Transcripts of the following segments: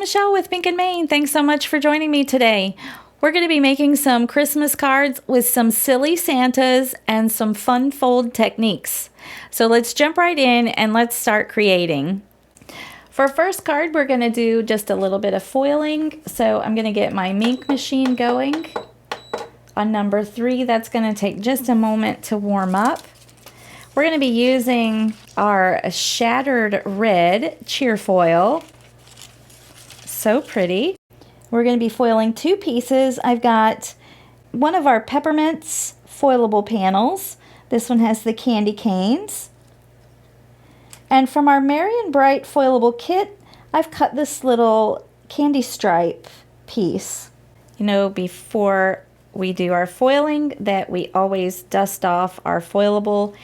Michelle with Pink and Maine. Thanks so much for joining me today. We're going to be making some Christmas cards with some silly Santas and some fun fold techniques. So let's jump right in and let's start creating. For our first card, we're going to do just a little bit of foiling. So I'm going to get my ink machine going. On number 3, that's going to take just a moment to warm up. We're going to be using our Shattered Red cheer foil. So pretty. We're going to be foiling 2 pieces. I've got one of our Peppermints foilable panels. This one has the candy canes. And from our Merry and Bright foilable kit, I've cut this little candy stripe piece. You know, before we do our foiling, that we always dust off our foilable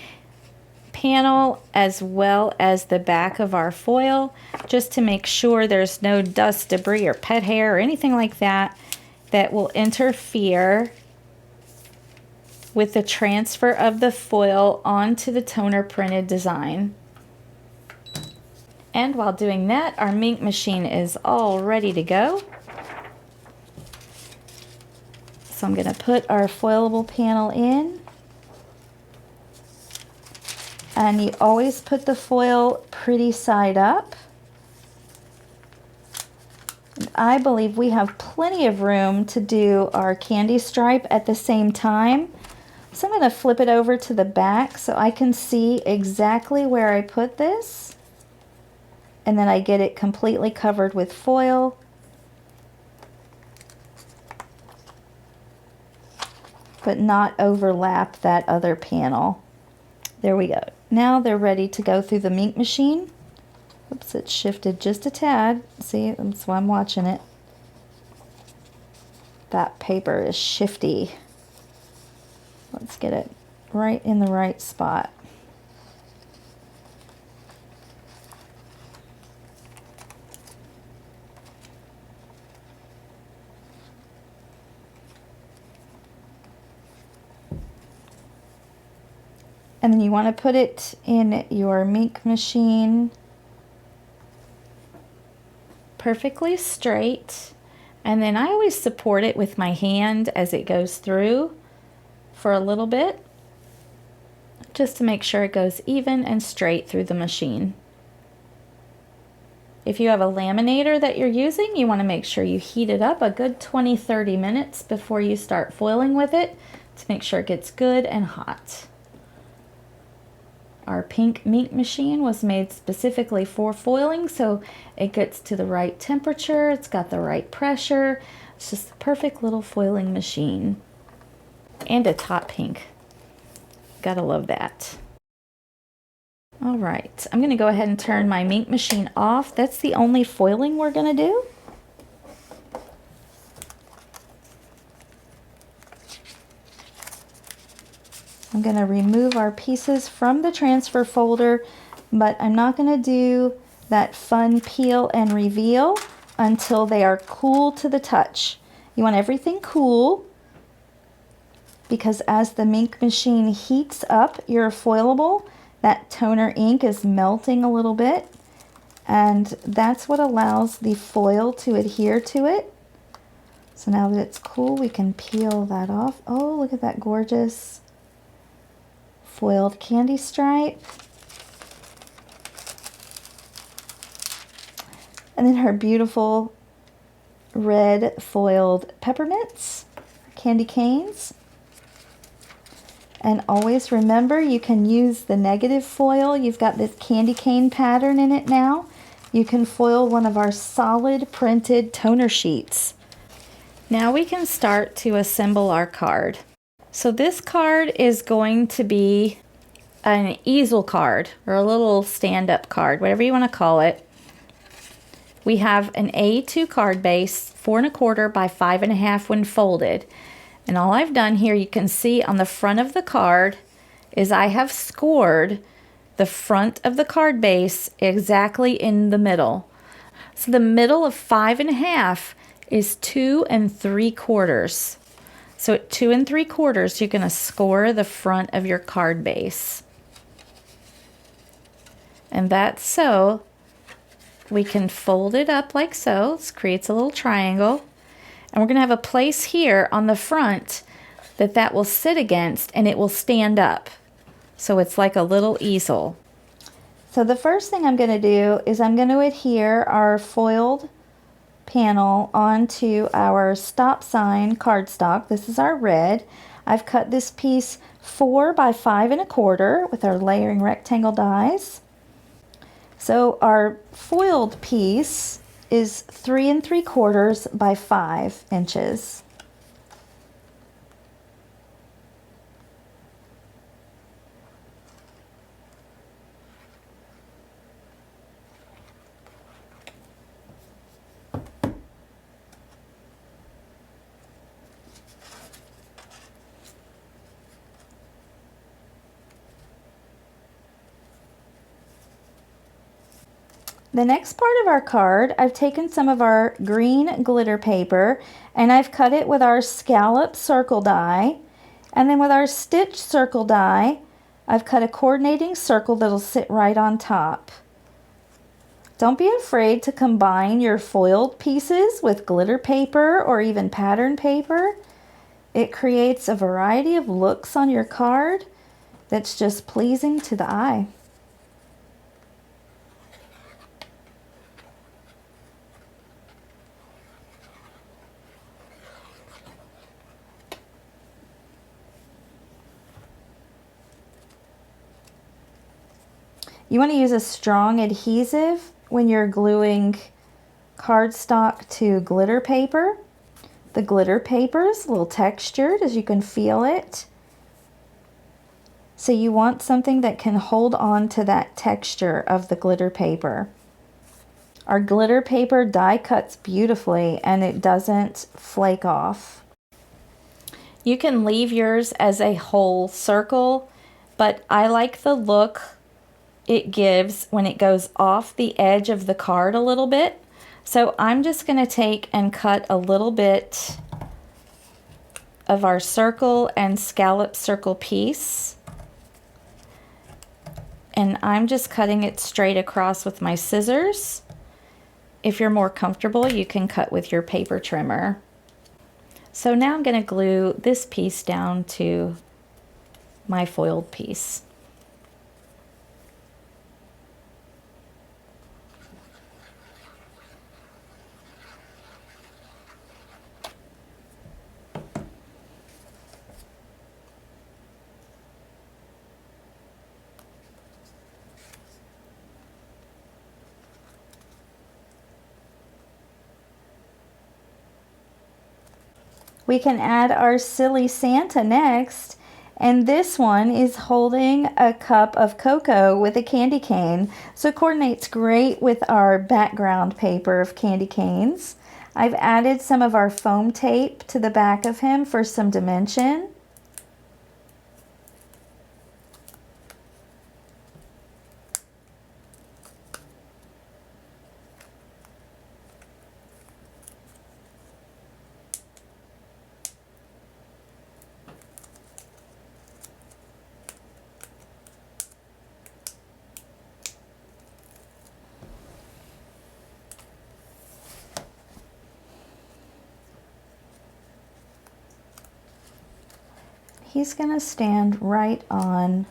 panel as well as the back of our foil, just to make sure there's no dust, debris, or pet hair or anything like that that will interfere with the transfer of the foil onto the toner printed design. And while doing that, our ink machine is all ready to go. So I'm going to put our foilable panel in. And you always put the foil pretty side up. And I believe we have plenty of room to do our candy stripe at the same time. So I'm going to flip it over to the back so I can see exactly where I put this. And then I get it completely covered with foil. But not overlap that other panel. There we go. Now they're ready to go through the ink machine. Oops, it shifted just a tad. See, that's why I'm watching it. That paper is shifty. Let's get it right in the right spot. And then you want to put it in your ink machine perfectly straight. And then I always support it with my hand as it goes through for a little bit, just to make sure it goes even and straight through the machine. If you have a laminator that you're using, you want to make sure you heat it up a good 20-30 minutes before you start foiling with it to make sure it gets good and hot. Our pink ink machine was made specifically for foiling, so it gets to the right temperature, it's got the right pressure. It's just the perfect little foiling machine. And it's hot pink. Gotta love that. All right, I'm gonna go ahead and turn my ink machine off. That's the only foiling we're gonna do. I'm going to remove our pieces from the transfer folder, but I'm not going to do that fun peel and reveal until they are cool to the touch. You want everything cool, because as the ink machine heats up your foilable, that toner ink is melting a little bit, and that's what allows the foil to adhere to it. So now that it's cool, we can peel that off. Oh, look at that gorgeous foiled candy stripe. And then her beautiful red foiled peppermints, candy canes. And always remember, you can use the negative foil. You've got this candy cane pattern in it now. You can foil one of our solid printed toner sheets. Now we can start to assemble our card. So this card is going to be an easel card, or a little stand-up card, whatever you want to call it. We have an A2 card base, 4 1/4 by 5 1/2 when folded. And all I've done here, you can see on the front of the card, is I have scored the front of the card base exactly in the middle. So the middle of 5 1/2 is 2 3/4. So at 2 3/4, you're going to score the front of your card base. And that's so we can fold it up like so. This creates a little triangle. And we're going to have a place here on the front that will sit against, and it will stand up. So it's like a little easel. So the first thing I'm going to do is I'm going to adhere our foiled panel onto our stop sign cardstock. This is our red. I've cut this piece 4 by 5 1/4 with our layering rectangle dies. So our foiled piece is 3 3/4 by 5 inches. The next part of our card, I've taken some of our green glitter paper and I've cut it with our scallop circle die. And then with our stitch circle die, I've cut a coordinating circle that'll sit right on top. Don't be afraid to combine your foiled pieces with glitter paper or even pattern paper. It creates a variety of looks on your card that's just pleasing to the eye. You want to use a strong adhesive when you're gluing cardstock to glitter paper. The glitter paper is a little textured, as you can feel it. So you want something that can hold on to that texture of the glitter paper. Our glitter paper die cuts beautifully and it doesn't flake off. You can leave yours as a whole circle, but I like the look it gives when it goes off the edge of the card a little bit. So I'm just going to take and cut a little bit of our circle and scallop circle piece. And I'm just cutting it straight across with my scissors. If you're more comfortable, you can cut with your paper trimmer. So now I'm going to glue this piece down to my foiled piece. We can add our silly Santa next, and this one is holding a cup of cocoa with a candy cane, so it coordinates great with our background paper of candy canes. I've added some of our foam tape to the back of him for some dimension. He's going to stand right on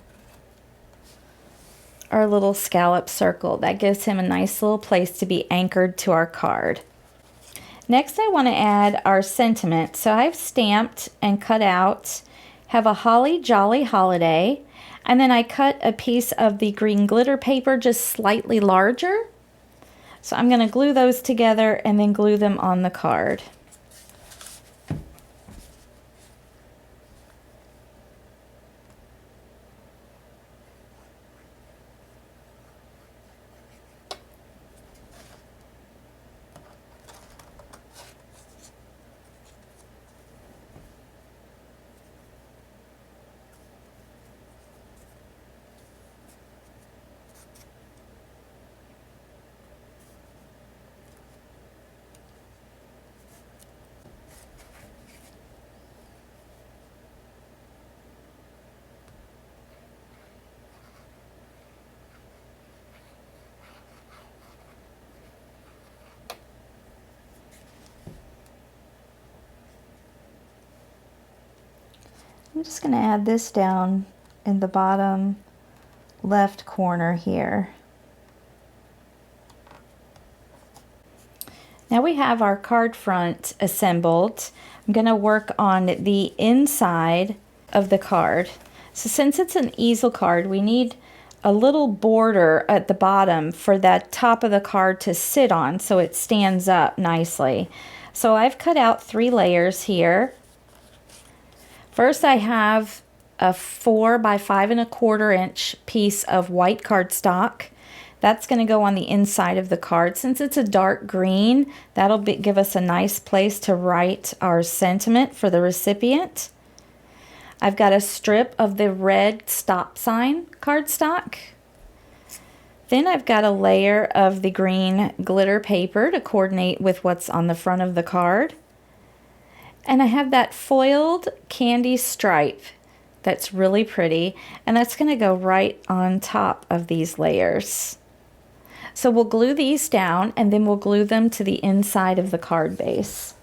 our little scallop circle. That gives him a nice little place to be anchored to our card. Next, I want to add our sentiment. So I've stamped and cut out, have a holly jolly holiday, and then I cut a piece of the green glitter paper just slightly larger. So I'm going to glue those together and then glue them on the card. I'm just going to add this down in the bottom left corner here. Now we have our card front assembled. I'm going to work on the inside of the card. So since it's an easel card, we need a little border at the bottom for that top of the card to sit on so it stands up nicely. So I've cut out 3 layers here. First I have a 4 by 5¼ inch piece of white cardstock. That's going to go on the inside of the card. Since it's a dark green, that'll give us a nice place to write our sentiment for the recipient. I've got a strip of the red stop sign cardstock. Then I've got a layer of the green glitter paper to coordinate with what's on the front of the card. And I have that foiled candy stripe that's really pretty, and that's going to go right on top of these layers. So we'll glue these down and then we'll glue them to the inside of the card base.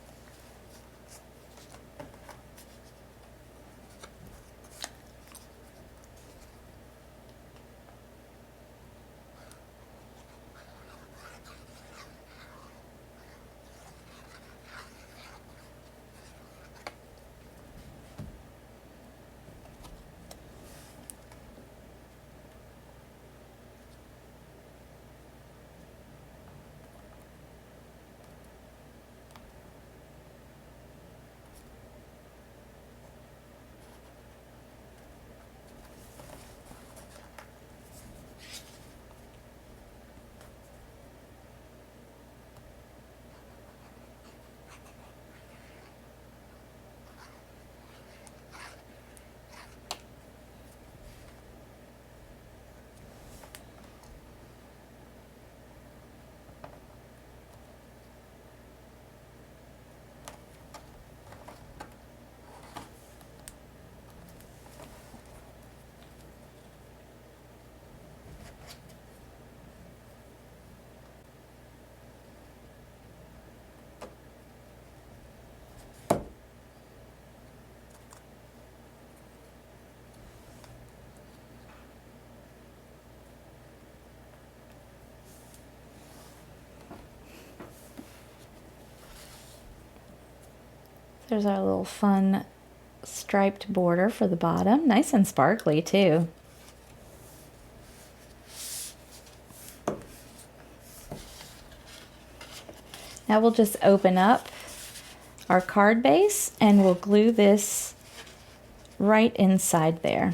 There's our little fun striped border for the bottom. Nice and sparkly too. Now we'll just open up our card base and we'll glue this right inside there.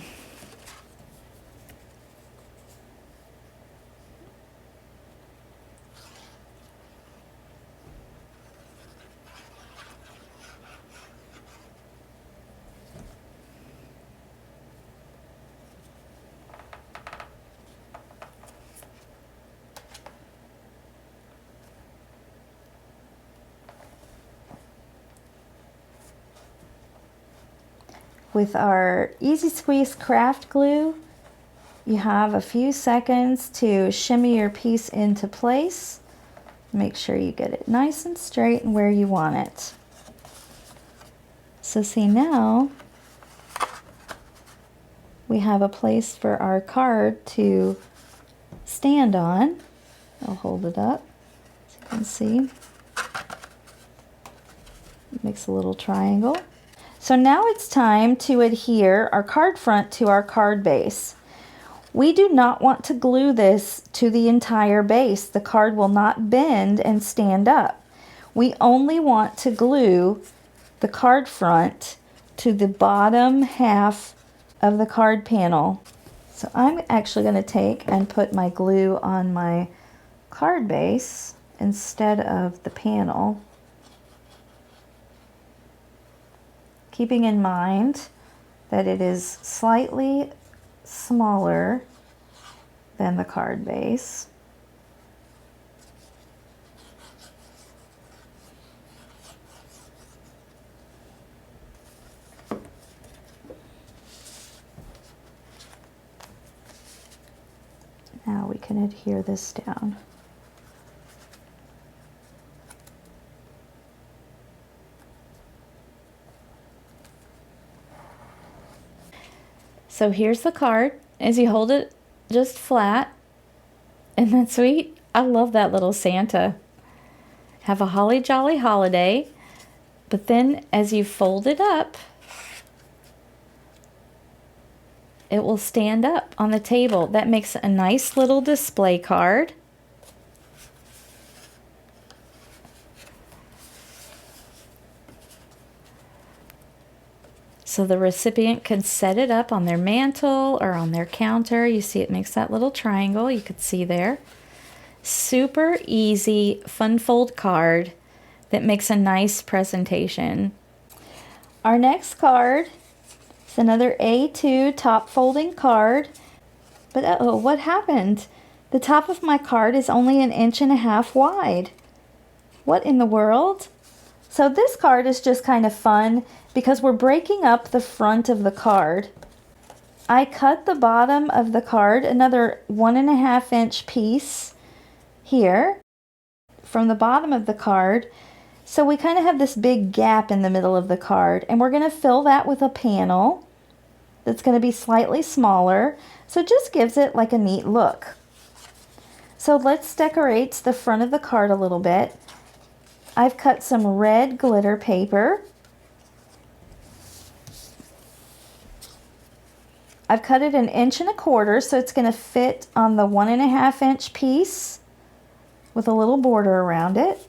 With our Easy Squeeze craft glue, you have a few seconds to shimmy your piece into place. Make sure you get it nice and straight and where you want it. So see, now we have a place for our card to stand on. I'll hold it up so you can see. It makes a little triangle. So now it's time to adhere our card front to our card base. We do not want to glue this to the entire base. The card will not bend and stand up. We only want to glue the card front to the bottom half of the card panel. So I'm actually going to take and put my glue on my card base instead of the panel, keeping in mind that it is slightly smaller than the card base. Now we can adhere this down. So here's the card as you hold it just flat. Isn't that sweet? I love that little Santa. Have a holly jolly holiday. But then as you fold it up, it will stand up on the table. That makes a nice little display card. So the recipient can set it up on their mantle or on their counter. You see it makes that little triangle you could see there. Super easy fun fold card that makes a nice presentation. Our next card is another A2 top folding card. But uh-oh, what happened? The top of my card is only 1.5 inches wide. What in the world? So this card is just kind of fun because we're breaking up the front of the card. I cut the bottom of the card, another 1.5 inch piece here from the bottom of the card. So we kind of have this big gap in the middle of the card, and we're going to fill that with a panel that's going to be slightly smaller. So it just gives it like a neat look. So let's decorate the front of the card a little bit. I've cut some red glitter paper. I've cut it 1.25 inches, so it's going to fit on the 1.5 inch piece with a little border around it.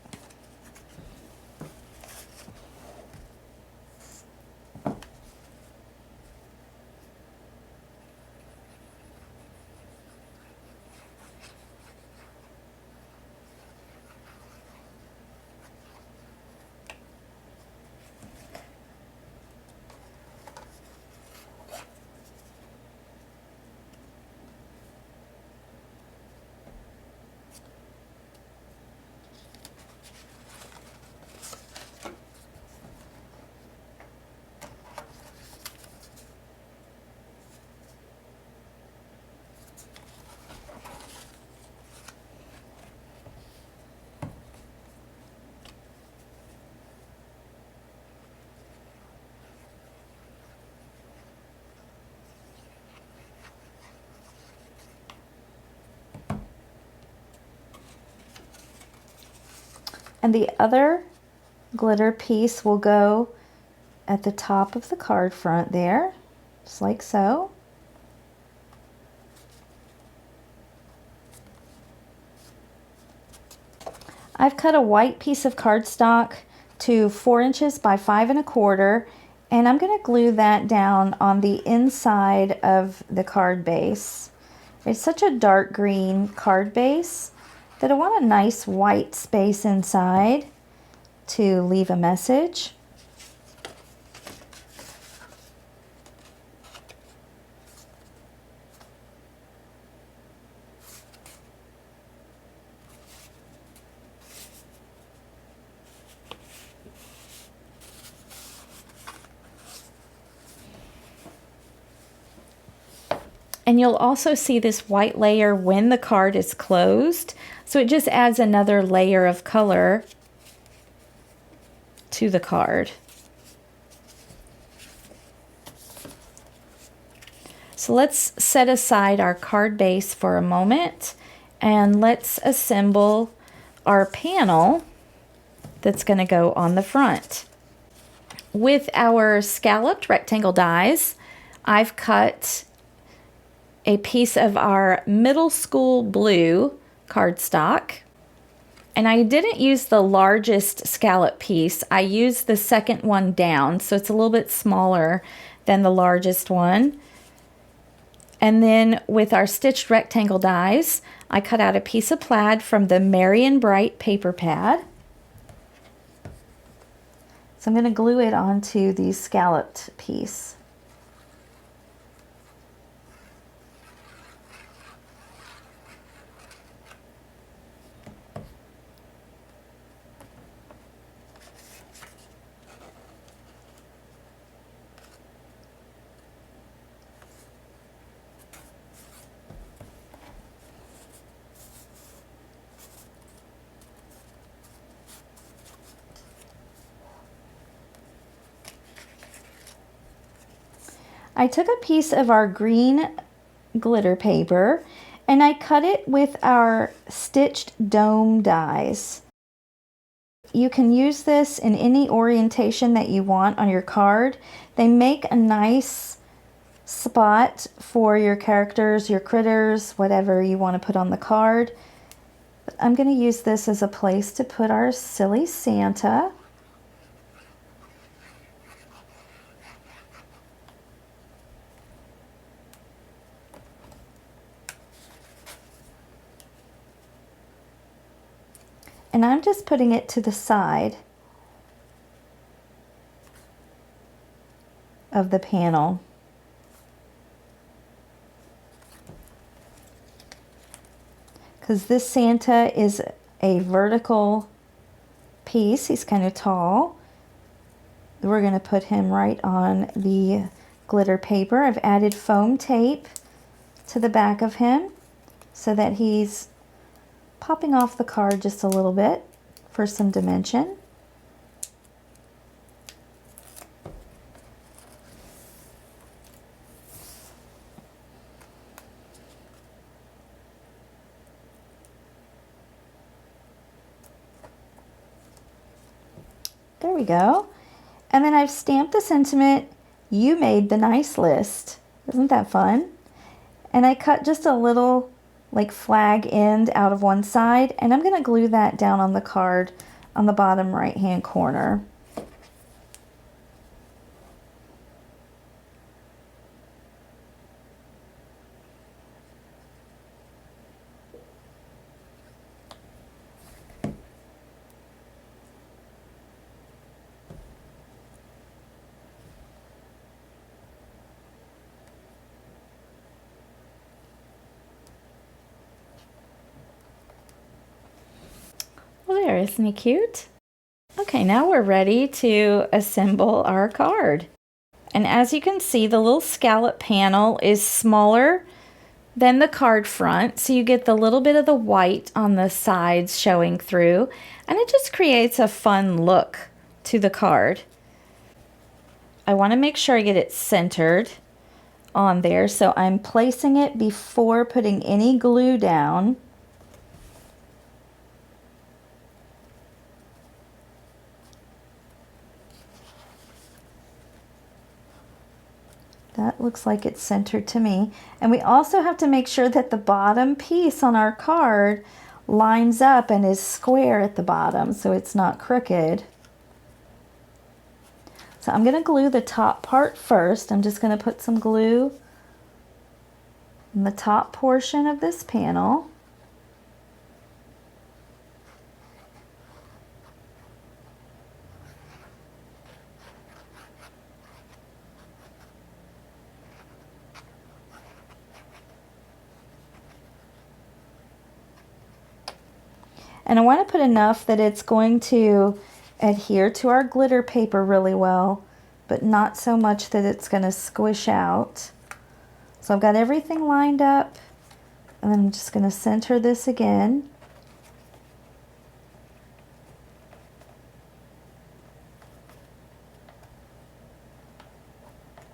And the other glitter piece will go at the top of the card front there, just like so. I've cut a white piece of cardstock to 4 inches by 5.25, and I'm going to glue that down on the inside of the card base. It's such a dark green card base that I want a nice white space inside to leave a message. And you'll also see this white layer when the card is closed. So it just adds another layer of color to the card. So let's set aside our card base for a moment and let's assemble our panel that's going to go on the front. With our scalloped rectangle dies, I've cut a piece of our middle school blue cardstock. And I didn't use the largest scallop piece. I used the second one down, so it's a little bit smaller than the largest one. And then with our stitched rectangle dies, I cut out a piece of plaid from the Merry and Bright paper pad. So I'm going to glue it onto the scalloped piece. I took a piece of our green glitter paper and I cut it with our stitched dome dies. You can use this in any orientation that you want on your card. They make a nice spot for your characters, your critters, whatever you want to put on the card. But I'm going to use this as a place to put our silly Santa. And I'm just putting it to the side of the panel. Because this Santa is a vertical piece, he's kind of tall. We're going to put him right on the glitter paper. I've added foam tape to the back of him so that he's popping off the card just a little bit for some dimension. There we go. And then I've stamped the sentiment, "You made the nice list." Isn't that fun? And I cut just a little like flag end out of one side, and I'm going to glue that down on the card on the bottom right hand corner. Well, there, isn't he cute? Okay, now we're ready to assemble our card. And as you can see, the little scallop panel is smaller than the card front, so you get the little bit of the white on the sides showing through, and it just creates a fun look to the card. I want to make sure I get it centered on there, so I'm placing it before putting any glue down. That looks like it's centered to me. And we also have to make sure that the bottom piece on our card lines up and is square at the bottom so it's not crooked. So I'm going to glue the top part first. I'm just going to put some glue in the top portion of this panel. And I want to put enough that it's going to adhere to our glitter paper really well, but not so much that it's going to squish out. So I've got everything lined up, and then I'm just going to center this again.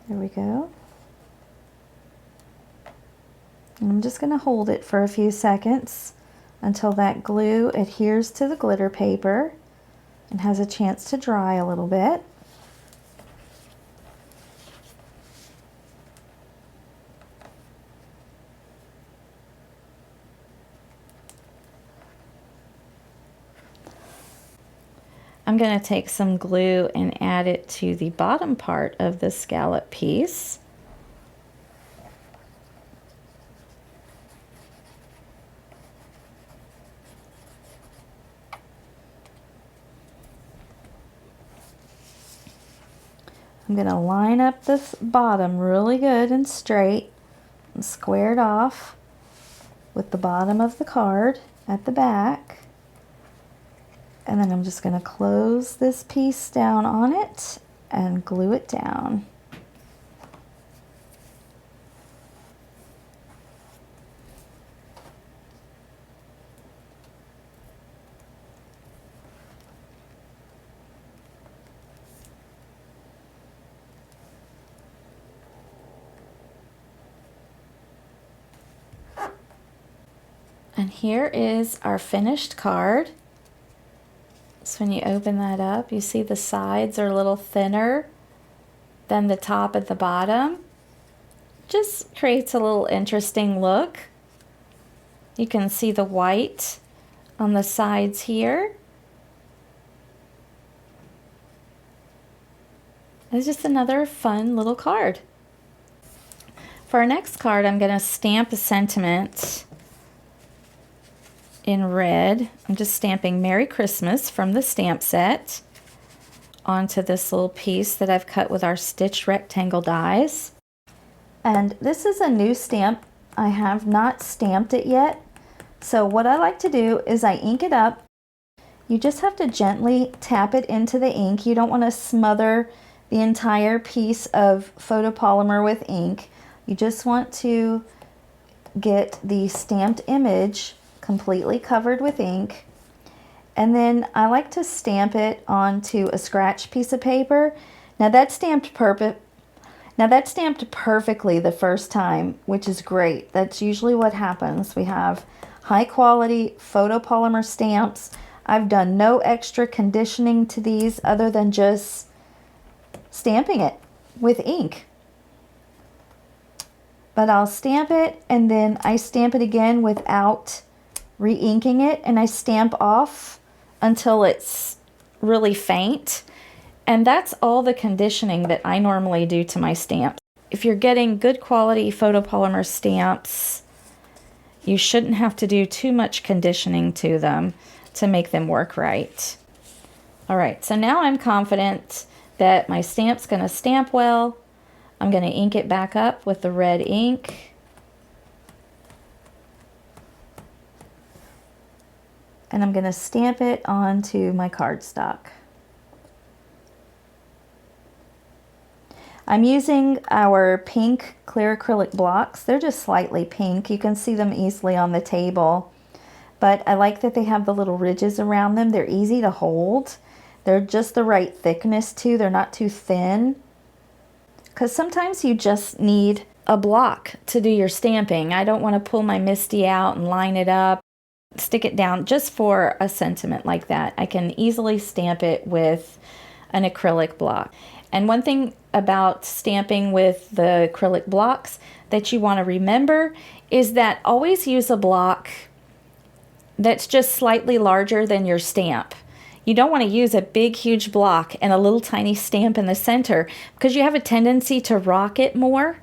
There we go. And I'm just going to hold it for a few seconds until that glue adheres to the glitter paper and has a chance to dry a little bit. I'm going to take some glue and add it to the bottom part of the scallop piece. I'm going to line up this bottom really good and straight and square it off with the bottom of the card at the back. And then I'm just going to close this piece down on it and glue it down. And here is our finished card. So when you open that up, you see the sides are a little thinner than the top and the bottom. Just creates a little interesting look. You can see the white on the sides here. It's just another fun little card. For our next card, I'm going to stamp a sentiment in red. I'm just stamping Merry Christmas from the stamp set onto this little piece that I've cut with our stitched rectangle dies. And this is a new stamp. I have not stamped it yet. So what I like to do is I ink it up. You just have to gently tap it into the ink. You don't want to smother the entire piece of photopolymer with ink. You just want to get the stamped image completely covered with ink. And then I like to stamp it onto a scratch piece of paper. Now that's stamped perfectly the first time, which is great. That's usually what happens. We have high quality photopolymer stamps. I've done no extra conditioning to these other than just stamping it with ink. But I'll stamp it and then I stamp it again without re-inking it, and I stamp off until it's really faint. And that's all the conditioning that I normally do to my stamps. If you're getting good quality photopolymer stamps, you shouldn't have to do too much conditioning to them to make them work right. All right, so now I'm confident that my stamp's going to stamp well. I'm going to ink it back up with the red ink. And I'm going to stamp it onto my cardstock. I'm using our pink clear acrylic blocks. They're just slightly pink. You can see them easily on the table. But I like that they have the little ridges around them. They're easy to hold. They're just the right thickness too. They're not too thin. Because sometimes you just need a block to do your stamping. I don't want to pull my MISTI out and line it up, stick it down just for a sentiment like that. I can easily stamp it with an acrylic block. And one thing about stamping with the acrylic blocks that you want to remember is that always use a block that's just slightly larger than your stamp. You don't want to use a big, huge block and a little tiny stamp in the center because you have a tendency to rock it more.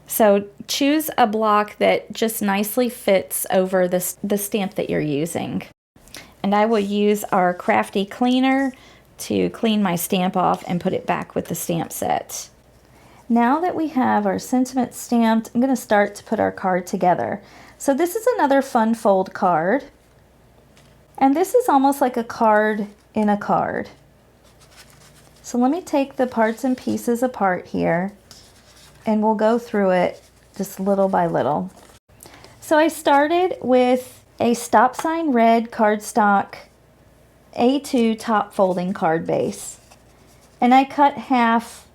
So choose a block that just nicely fits over the stamp that you're using. And I will use our Crafty Cleaner to clean my stamp off and put it back with the stamp set. Now that we have our sentiment stamped, I'm going to start to put our card together. So this is another fun fold card. And this is almost like a card in a card. So let me take the parts and pieces apart here and we'll go through it just little by little. So I started with a stop sign red cardstock A2 top folding card base. And I cut half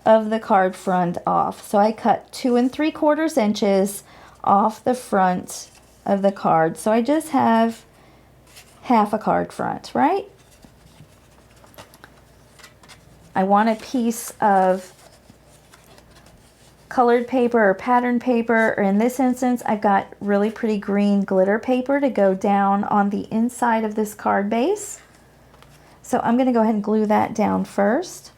of the card front off. So I cut 2 3/4 inches off the front of the card. So I just have half a card front, right? I want a piece of colored paper or pattern paper, or in this instance, I've got really pretty green glitter paper to go down on the inside of this card base. So I'm going to go ahead and glue that down first.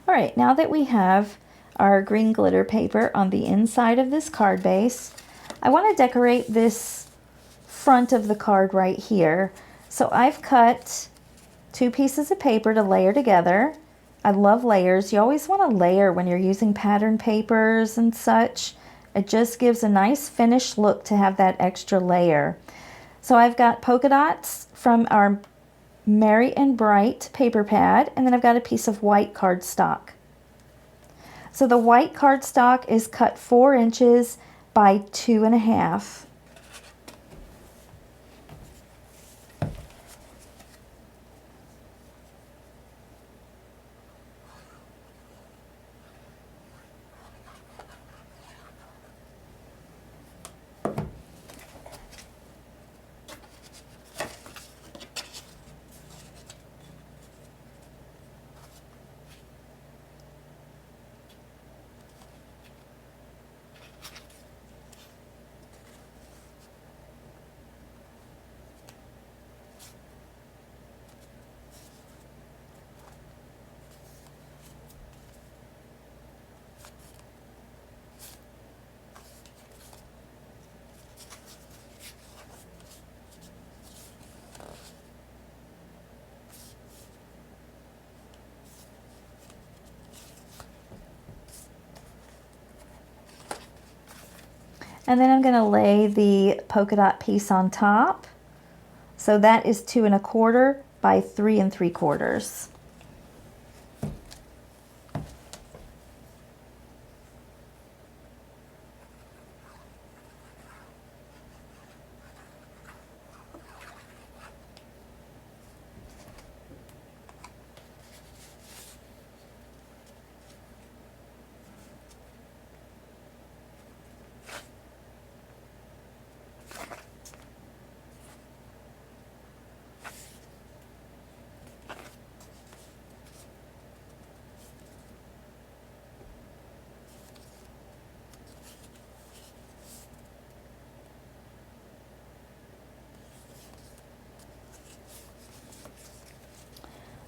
All right, now that we have our green glitter paper on the inside of this card base, I want to decorate this front of the card right here. So I've cut 2 pieces of paper to layer together. I love layers. You always want to layer when you're using pattern papers and such. It just gives a nice finished look to have that extra layer. So I've got polka dots from our Merry and Bright paper pad, and then I've got a piece of white cardstock. So the white cardstock is cut 4 inches by 2.5. And then I'm going to lay the polka dot piece on top. So that is 2.25 by 3 3/4.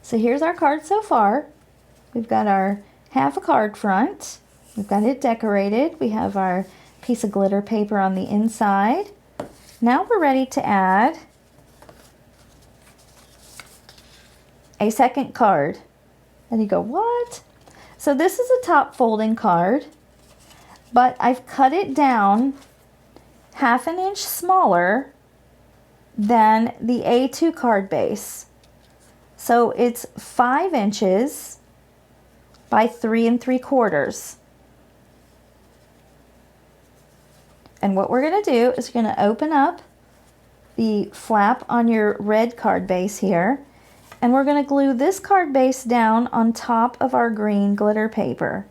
So here's our card so far. We've got our half a card front. We've got it decorated. We have our piece of glitter paper on the inside. Now we're ready to add a second card. And you go, what? So this is a top folding card, but I've cut it down 1/2 inch smaller than the A2 card base. So it's 5 inches by 3 3/4. And what we're going to do is we're going to open up the flap on your red card base here, and we're going to glue this card base down on top of our green glitter paper.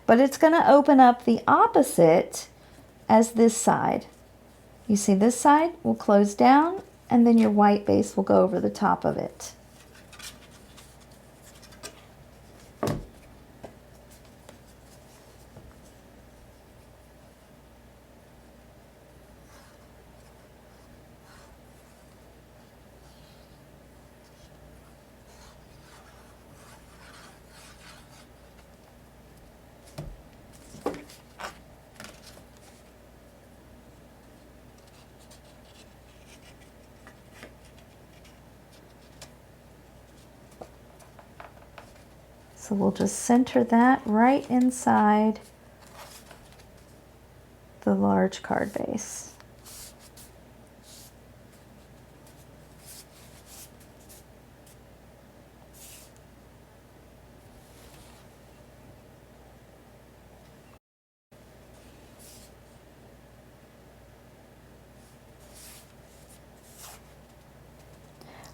But it's going to open up the opposite as this side. You see this side will close down, and then your white base will go over the top of it. So we'll just center that right inside the large card base.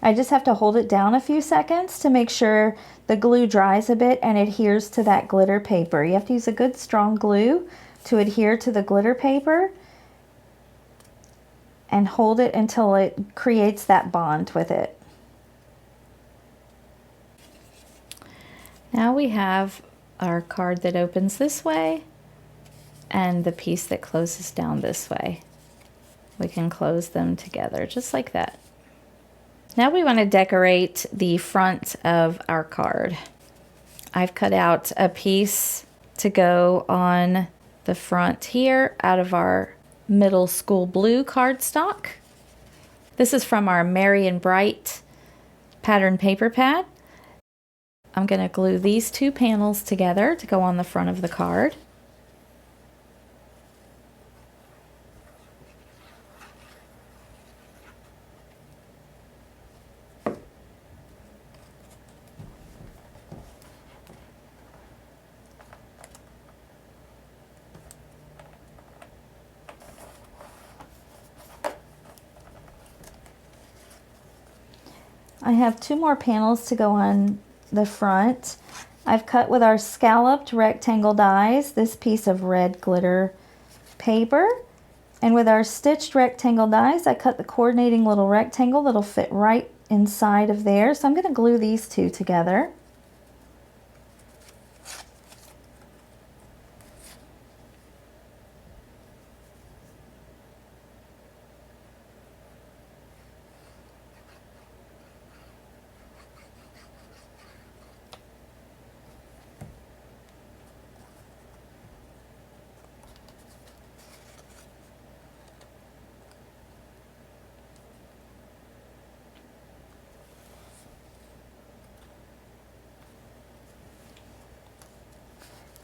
I just have to hold it down a few seconds to make sure the glue dries a bit and adheres to that glitter paper. You have to use a good strong glue to adhere to the glitter paper and hold it until it creates that bond with it. Now we have our card that opens this way and the piece that closes down this way. We can close them together just like that. Now we want to decorate the front of our card. I've cut out a piece to go on the front here out of our middle school blue cardstock. This is from our Merry and Bright pattern paper pad. I'm going to glue these two panels together to go on the front of the card. I have two more panels to go on the front. I've cut with our scalloped rectangle dies this piece of red glitter paper, and with our stitched rectangle dies I cut the coordinating little rectangle that'll fit right inside of there. So I'm going to glue these two together.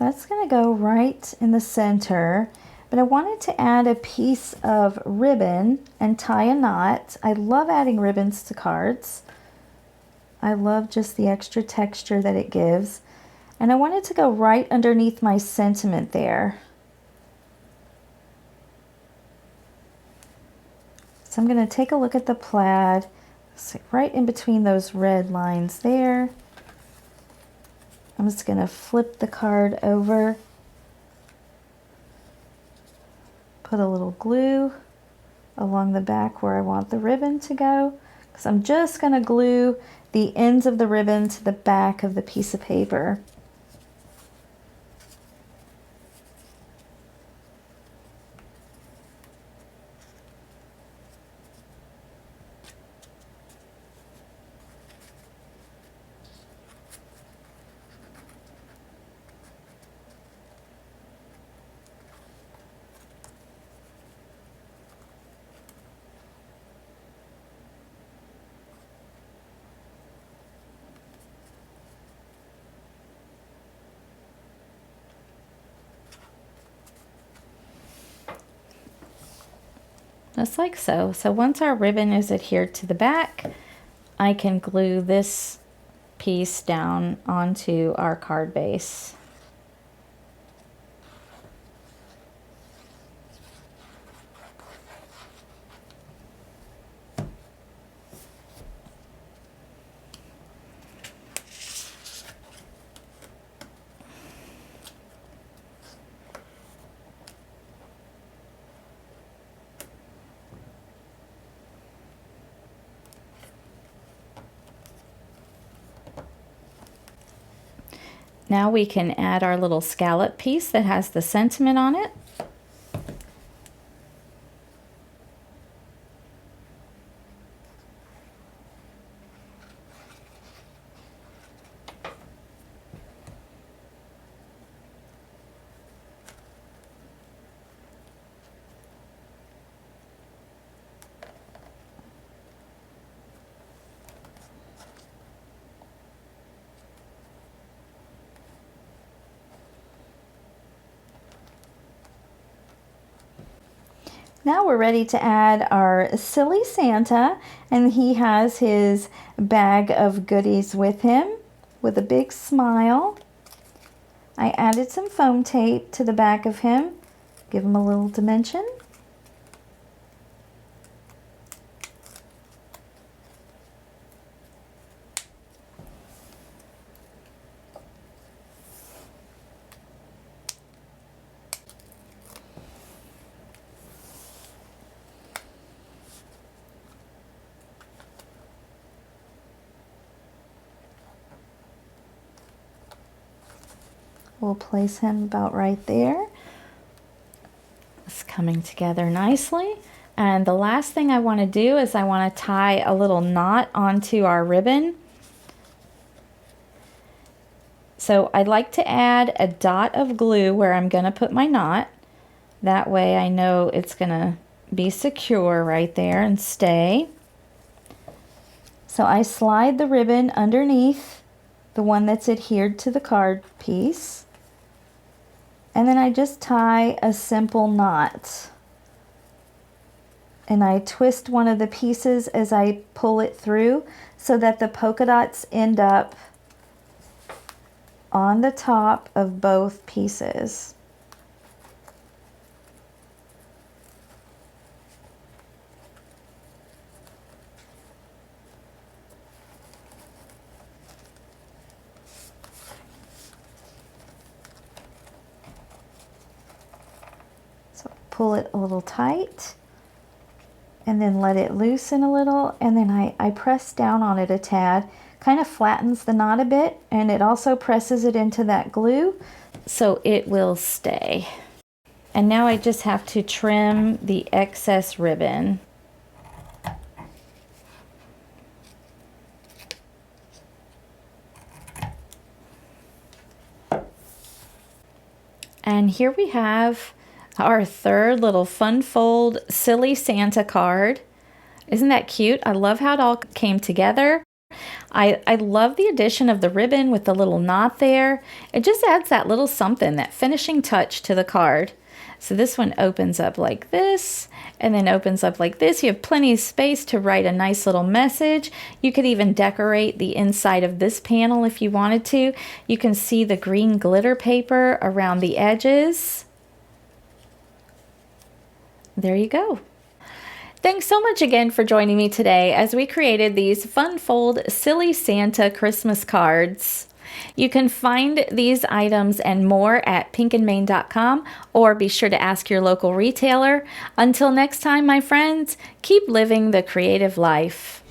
That's going to go right in the center, but I wanted to add a piece of ribbon and tie a knot. I love adding ribbons to cards. I love just the extra texture that it gives. And I wanted to go right underneath my sentiment there. So I'm going to take a look at the plaid, so right in between those red lines there. I'm just going to flip the card over, put a little glue along the back where I want the ribbon to go, because I'm just going to glue the ends of the ribbon to the back of the piece of paper. Just like so. So once our ribbon is adhered to the back, I can glue this piece down onto our card base. Now we can add our little scallop piece that has the sentiment on it. Now we're ready to add our silly Santa, and he has his bag of goodies with him with a big smile. I added some foam tape to the back of him, give him a little dimension. We'll place him about right there. It's coming together nicely. And the last thing I want to do is I want to tie a little knot onto our ribbon. So I'd like to add a dot of glue where I'm going to put my knot. That way I know it's going to be secure right there and stay. So I slide the ribbon underneath the one that's adhered to the card piece. And then I just tie a simple knot. And I twist one of the pieces as I pull it through so that the polka dots end up on the top of both pieces. So pull it a little tight and then let it loosen a little, and then I press down on it a tad. Kind of flattens the knot a bit, and it also presses it into that glue so it will stay. And now I just have to trim the excess ribbon. And here we have our third little fun fold silly Santa card. Isn't that cute? I love how it all came together. I love the addition of the ribbon with the little knot there. It just adds that little something, that finishing touch to the card. So this one opens up like this and then opens up like this. You have plenty of space to write a nice little message. You could even decorate the inside of this panel if you wanted to. You can see the green glitter paper around the edges. There you go. Thanks so much again for joining me today as we created these fun fold Silly Santa Christmas cards. You can find these items and more at pinkandmane.com, or be sure to ask your local retailer. Until next time, my friends, keep living the creative life.